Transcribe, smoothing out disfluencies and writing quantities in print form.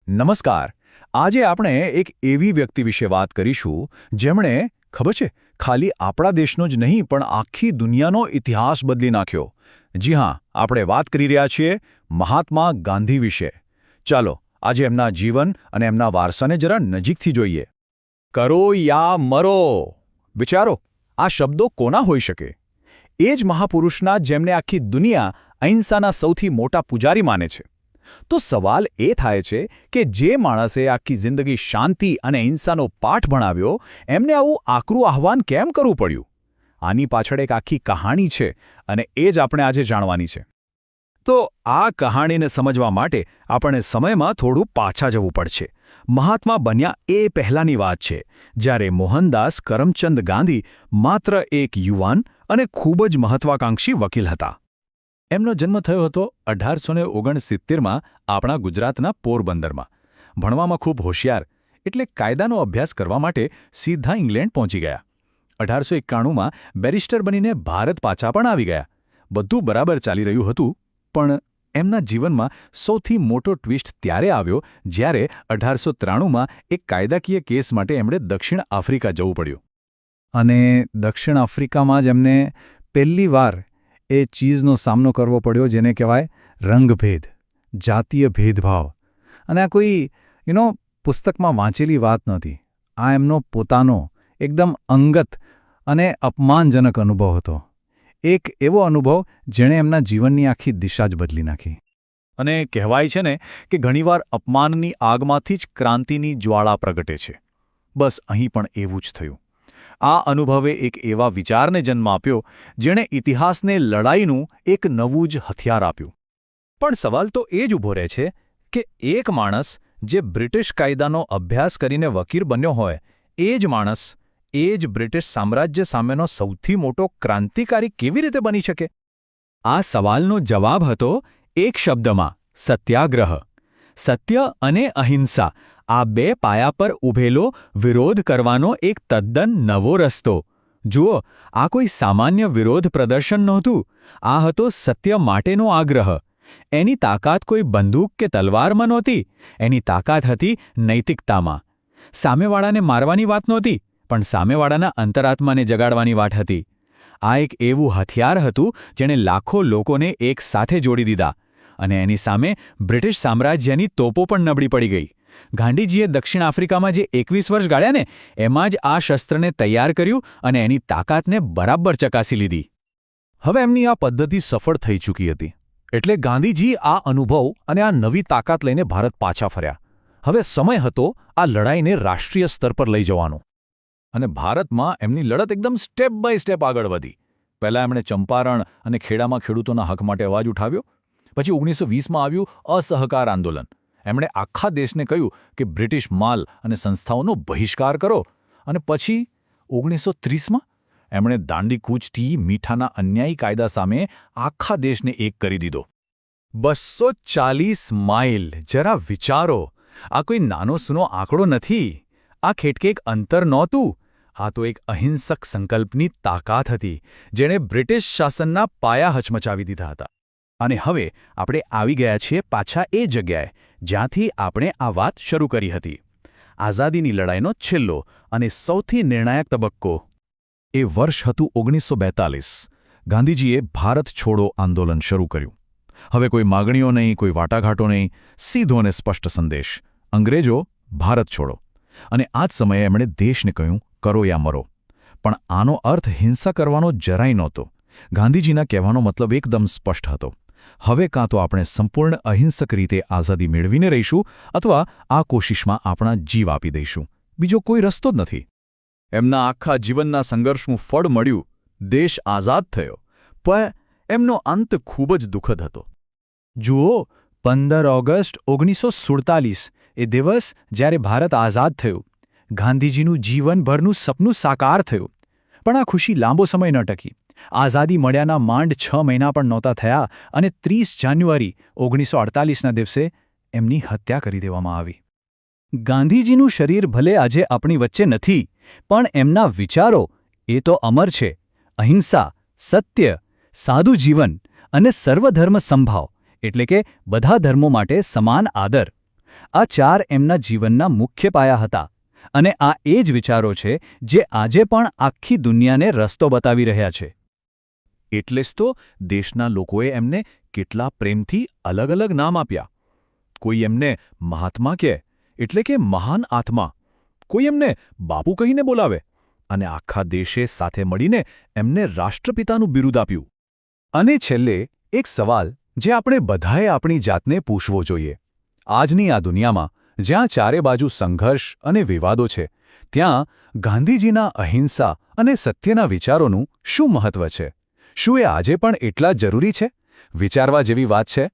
નમસ્કાર. આજે આપણે એક એવી વ્યક્તિ વિશે વાત કરીશું જેમણે ખબર છે ખાલી આપણા દેશનો જ નહીં પણ આખી દુનિયાનો ઇતિહાસ બદલી નાખ્યો. જી હા, આપણે વાત કરી રહ્યા છીએ મહાત્મા ગાંધી વિશે. ચાલો આજે એમના જીવન અને એમના વારસાને જરા નજીકથી જોઈએ. કરો યા મરો. વિચારો, આ શબ્દો કોના હોઈ શકે? એ જ મહાપુરુષના જેમને આખી દુનિયા અહિંસાના સૌથી મોટા પૂજારી માને છે. તો સવાલ એ થાય છે કે જે માણસે આખી જિંદગી શાંતિ અને અહિંસાનો પાઠ ભણાવ્યો, એમને આવું આકરું આહ્વાન કેમ કરવું પડ્યું? આની પાછળ એક આખી કહાણી છે અને એ જ આપણે આજે જાણવાની છે. તો આ કહાણીને સમજવા માટે આપણે સમયમાં થોડું પાછા જવું પડશે. મહાત્મા બન્યા એ પહેલાંની વાત છે, જ્યારે મોહનદાસ કરમચંદ ગાંધી માત્ર એક યુવાન અને ખૂબ જ મહત્વાકાંક્ષી વકીલ હતા. એમનો જન્મ થયો હતો 1869માં આપણા ગુજરાતના પોરબંદરમાં. ભણવામાં ખૂબ હોશિયાર, એટલે કાયદાનો અભ્યાસ કરવા માટે સીધા ઇંગ્લેન્ડ પહોંચી ગયા. 1891માં બેરિસ્ટર બનીને ભારત પાછા પણ આવી ગયા. બધું બરાબર ચાલી રહ્યું હતું, પણ એમના જીવનમાં સૌથી મોટો ટ્વિસ્ટ ત્યારે આવ્યો જ્યારે 1893માં એક કાયદાકીય કેસ માટે એમણે દક્ષિણ આફ્રિકા જવું પડ્યું. અને દક્ષિણ આફ્રિકામાં જ એમને પહેલીવાર એ ચીજનો સામનો કરવો પડ્યો જેને કહેવાય રંગભેદ, જાતીય ભેદભાવ. અને આ કોઈ પુસ્તકમાં વાંચેલી વાત નહોતી. આ એમનો પોતાનો એકદમ અંગત અને અપમાનજનક અનુભવ હતો. એક એવો અનુભવ જેણે એમના જીવનની આખી દિશા જ બદલી નાખી. અને કહેવાય છે ને કે ઘણીવાર અપમાનની આગમાંથી જ ક્રાંતિની જ્વાળા પ્રગટે છે. બસ અહીં પણ એવું જ થયું. આ અનુભવે એક એવા વિચારને જન્મ આપ્યો જેણે ઇતિહાસને લડાઈનું એક નવું જ હથિયાર આપ્યું. પણ સવાલ તો એ જ ઊભો રહે છે કે એક માણસ જે બ્રિટિશ કાયદાનો અભ્યાસ કરીને વકીલ બન્યો હોય, એ જ માણસ એ જ બ્રિટિશ સામ્રાજ્ય સામેનો સૌથી મોટો ક્રાંતિકારી કેવી રીતે બની શકે? આ સવાલનો જવાબ હતો એક શબ્દમાં: સત્યાગ્રહ. સત્ય અને અહિંસા, આ બે પાયા પર ઊભેલો વિરોધ કરવાનો એક તદ્દન નવો રસ્તો. જુઓ, આ કોઈ સામાન્ય વિરોધ પ્રદર્શન નહોતું. આ હતો સત્ય માટેનો આગ્રહ. એની તાકાત કોઈ બંદૂક કે તલવારમાં નહોતી. એની તાકાત હતી નૈતિકતામાં. સામેવાળાને મારવાની વાત નહોતી, પણ સામેવાળાના અંતરાત્માને જગાડવાની વાત હતી. આ એક એવું હથિયાર હતું જેણે લાખો લોકોને એક સાથે જોડી દીધા. અને એની સામે બ્રિટિશ સામ્રાજ્યની તોપો પણ નબળી પડી ગઈ. ગાંધીજીએ દક્ષિણ આફ્રિકામાં જે 21 વર્ષ ગાળ્યા ને, એમાં જ આ શસ્ત્રને તૈયાર કર્યું અને એની તાકાતને બરાબર ચકાસી લીધી. હવે એમની આ પદ્ધતિ સફળ થઈ ચૂકી હતી. એટલે ગાંધીજી આ અનુભવ અને આ નવી તાકાત લઈને ભારત પાછા ફર્યા. હવે સમય હતો આ લડાઈને રાષ્ટ્રીય સ્તર પર લઈ જવાનો. અને ભારતમાં એમની લડત એકદમ સ્ટેપ બાય સ્ટેપ આગળ વધી. પહેલાં એમણે ચંપારણ અને ખેડામાં ખેડૂતોના હક માટે અવાજ ઉઠાવ્યો. પછી 1920માં આવ્યું અસહકાર આંદોલન. એમણે આખા દેશને કહ્યું કે બ્રિટિશ માલ અને સંસ્થાઓનો બહિષ્કાર કરો. અને પછી 1930માં એમણે દાંડીકૂચથી મીઠાના અન્યાયી કાયદા સામે આખા દેશને એક કરી દીધો. 240 માઇલ. જરા વિચારો, આ કોઈ નાનો સૂનો આંકડો નથી. આ ખેટકે એક અંતર નહોતું. આ તો એક અહિંસક સંકલ્પની તાકાત હતી જેણે બ્રિટિશ શાસનના પાયા હચમચાવી દીધા હતા. અને હવે આપણે આવી ગયા છીએ પાછા એ જગ્યાએ જ્યાંથી આપણે આ વાત શરૂ કરી હતી. આઝાદીની લડાઈનો છેલ્લો અને સૌથી નિર્ણાયક તબક્કો. એ વર્ષ હતું 1942. ગાંધીજીએ ભારત છોડો આંદોલન શરૂ કર્યું. હવે કોઈ માગણીઓ નહીં, કોઈ વાટાઘાટો નહીં, સીધો અને સ્પષ્ટ સંદેશ: અંગ્રેજો, ભારત છોડો. અને આ જ સમયે એમણે દેશને કહ્યું, કરો યા મરો. પણ આનો અર્થ હિંસા કરવાનો જરાય નહોતો. ગાંધીજીના કહેવાનો મતલબ એકદમ સ્પષ્ટ હતો: હવે કાં તો આપણે સંપૂર્ણ અહિંસક રીતે આઝાદી મેળવીને રહીશું, અથવા આ કોશિશમાં આપણા જીવ આપી દઈશું. બીજો કોઈ રસ્તો જ નથી. એમના આખા જીવનના સંઘર્ષનું ફળ મળ્યું. દેશ આઝાદ થયો. પણ એમનો અંત ખૂબ જ દુઃખદ હતો. જુઓ, 15 ઓગસ્ટ 1947 એ દિવસ જ્યારે ભારત આઝાદ થયું. ગાંધીજીનું જીવનભરનું સપનું સાકાર થયું. પણ આ ખુશી લાંબો સમય ન ટકી. આઝાદી મળ્યાના માંડ 6 મહિના પણ નહોતા થયા અને 30 જાન્યુઆરી 1948ના દિવસે એમની હત્યા કરી દેવામાં આવી. ગાંધીજીનું શરીર ભલે આજે આપણી વચ્ચે નથી, પણ એમના વિચારો એ તો અમર છે. અહિંસા, સત્ય, સાદું જીવન અને સર્વધર્મ સંભાવ, એટલે કે બધા ધર્મો માટે સમાન આદર. આ 4 એમના જીવનના મુખ્ય પાયા હતા અને આ એ જ વિચારો છે જે આજે પણ આખી દુનિયાને રસ્તો બતાવી રહ્યા છે. એટલે જ તો દેશના લોકોએ એમને કેટલા પ્રેમથી અલગ અલગ નામ આપ્યા. કોઈ એમને મહાત્મા કહે એટલે કે મહાન આત્મા, કોઈ એમને બાપુ કહીને બોલાવે, અને આખા દેશે સાથે મળીને એમને રાષ્ટ્રપિતાનું બિરુદ આપ્યું. અને છેલ્લે એક સવાલ જે આપણે બધાએ આપણી જાતને પૂછવો જોઈએ. આજની આ દુનિયામાં જ્યાં ચારે બાજુ સંઘર્ષ અને વિવાદો છે, ત્યાં ગાંધીજીના અહિંસા અને સત્યના વિચારોનું શું મહત્વ છે? શું એ આજે પણ એટલા જ જરૂરી છે? વિચારવા જેવી વાત છે.